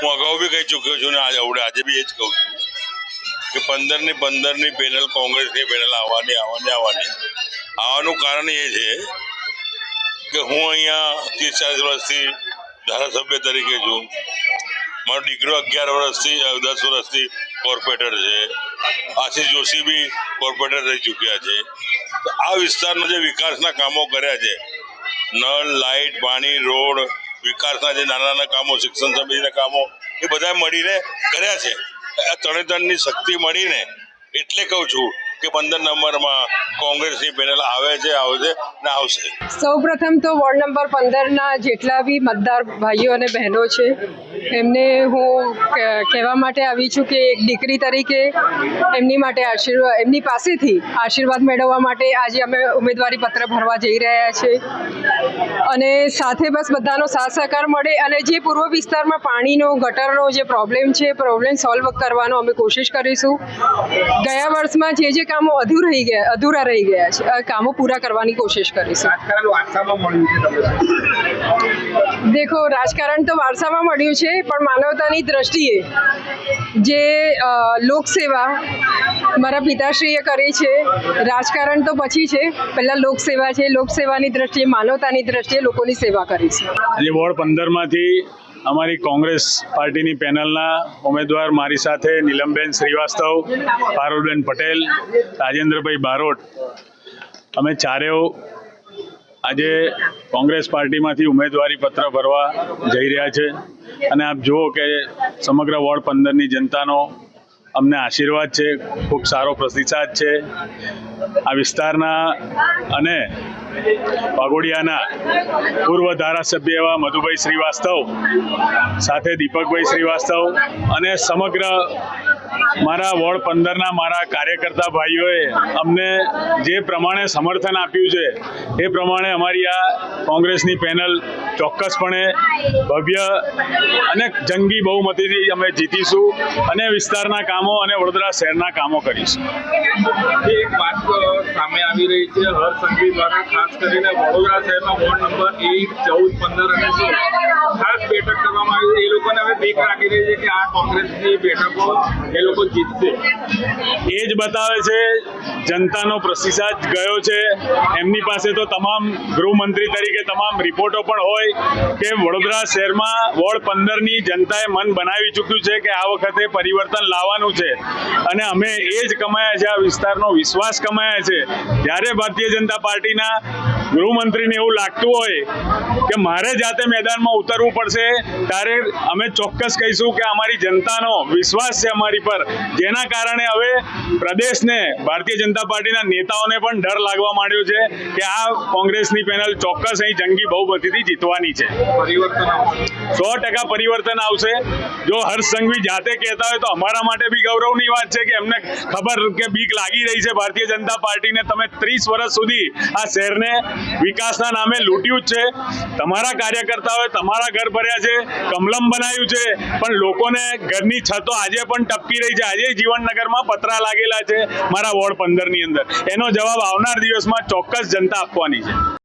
હું અગાઉ બી કહી ચૂક્યો છું ને આજે બી એ જ કહું છું કે 15ની પેનલ કોંગ્રેસની પેનલ આવવાની આવવાનું કારણ એ છે કે હું અહીંયા 30-40 વર્ષથી ધારાસભ્ય તરીકે છું. મારો દીકરો 10 વર્ષથી કોર્પોરેટર છે. આશીષ જોશી બી કોર્પોરેટર રહી ચૂક્યા છે. તો આ વિસ્તારના જે વિકાસના કામો કર્યા છે, નળ, લાઇટ, પાણી, રોડ, વિકાસના જે નાના કામો, શિક્ષણ સંબંધીના કામો, એ બધા મળીને કર્યા છે. આ ત્રણેય શક્તિ મળીને એટલે કહું છું કે 15 નંબરમાં કોંગ્રેસની પેનલ આવશે ને આવશે. સૌપ્રથમ તો વોર્ડ નંબર 15ના જેટલા બી મતદાર ભાઈઓ અને બહેનો છે એમને હું કહેવા માટે આવી છું કે એક દીકરી તરીકે એમની માટે એમની પાસેથી આશીર્વાદ મેળવવા માટે આજે અમે ઉમેદવારી પત્ર ભરવા જઈ રહ્યા છીએ અને સાથે બસ બધાનો સાથ સહકાર મળે અને જે પૂર્વ વિસ્તારમાં પાણીનો ગટરનો જે પ્રોબ્લેમ સોલ્વ કરવાનો અમે કોશિશ કરીશું. ગયા વર્ષમાં જે કામો અધૂરા રહી ગયા છે કામો પૂરા કરવાની કોશિશ કરીશું. દેખો, રાજકારણ તો વારસામાં મળ્યું છે, પણ માનવતાની દ્રષ્ટિએ જે લોકસેવા મારા પિતાશ્રીએ કરી છે, રાજકારણ તો પછી છે, પહેલાં લોકસેવા છે. લોકસેવાની દ્રષ્ટિએ, માનવતાની દ્રષ્ટિએ લોકોની સેવા કરી છે. આજે વોર્ડ 15માંથી અમારી કોંગ્રેસ પાર્ટીની પેનલના ઉમેદવાર મારી સાથે નીલમબેન શ્રીવાસ્તવ, પારુલબેન પટેલ, રાજેન્દ્રભાઈ બારોટ, અમે ચારેય આજે કોંગ્રેસ પાર્ટીમાંથી ઉમેદવારી પત્ર ભરવા જઈ રહ્યા છે અને આપ જુઓ કે સમગ્ર વોર્ડ 15ની જનતાનો અમને આશીર્વાદ છે, ખૂબ સારો પ્રતિસાદ છે. આ વિસ્તારના અને વાઘોડિયાના પૂર્વ ધારાસભ્ય એવા મધુભાઈ શ્રીવાસ્તવ સાથે દીપકભાઈ શ્રીવાસ્તવ અને સમગ્ર મારા વોર્ડ 15ના મારા કાર્યકર્તા ભાઈઓએ અમને જે પ્રમાણે સમર્થન આપ્યું છે એ પ્રમાણે અમારી આ કોંગ્રેસની પેનલ ચોક્કસપણે ભવ્ય અને જંગી બહુમતીથી અમે જીતીશું અને વિસ્તારના કામો અને વડોદરા શહેરના કામો કરીશું. એક વાત સામે આવી રહી છે, હર્ષ સંઘવી દ્વારા ખાસ કરીને વડોદરા શહેરમાં વોર્ડ નંબર 1, 14, 15 અને 16 ખાસ બેઠક કરવામાં આવી છે. એ લોકોને હવે બીક લાગી રહી છે કે આ કોંગ્રેસની બેઠકો એ લોકો જીતશે. એ જ બતાવે છે જનતાનો પ્રતિસાદ ગયો છે. એમની પાસે તો તમામ ગૃહમંત્રી તરીકે તમામ રિપોર્ટો પણ હોય કે વડોદરા શહેરમાં વોર્ડ 15ની જનતાએ મન બનાવી ચૂક્યું છે કે આ વખતે પરિવર્તન લાવવાનું છે અને અમે એ જ કમાયા છે, આ વિસ્તારનો વિશ્વાસ કમાયા છે. જ્યારે ભારતીય જનતા પાર્ટીના ગૃહમંત્રીને એવું લાગતું હોય કે મારે જાતે મેદાનમાં ઉતરવું પડશે, ત્યારે અમે ચોક્કસ કહીશું કે અમારી જનતાનો વિશ્વાસ છે અમારી પર, જેના કારણે હવે પ્રદેશને ભારતીય જનતા પાર્ટીના નેતાઓને પણ ડર લાગવા માંડ્યો છે કે આ કોંગ્રેસની પેનલ ચોક્કસ અહીં જંગી બહુમતીથી જીતવાની છે. 100% પરિવર્તન આવશે. જો હર્ષ સંઘવી જાતે કહેતા હોય તો અમારા માટે બી ગૌરવની વાત છે કે એમને ખબર કે બીક લાગી રહી છે ભારતીય જનતા પાર્ટીને. તમે 30 વર્ષ સુધી આ શહેરને વિકાસના નામે લૂંટ્યું જ છે. તમારા કાર્યકર્તાઓએ તમારા ઘર ભર્યા છે, કમલમ બનાવ્યું છે, પણ લોકોને ઘરની છતો આજે પણ ટપકી રહી છે. આજે જીવનનગરમાં પતરા લાગેલા છે મારા વોર્ડ 15ની અંદર. એનો જવાબ આવનાર દિવસમાં ચોક્કસ જનતા આપવાની છે.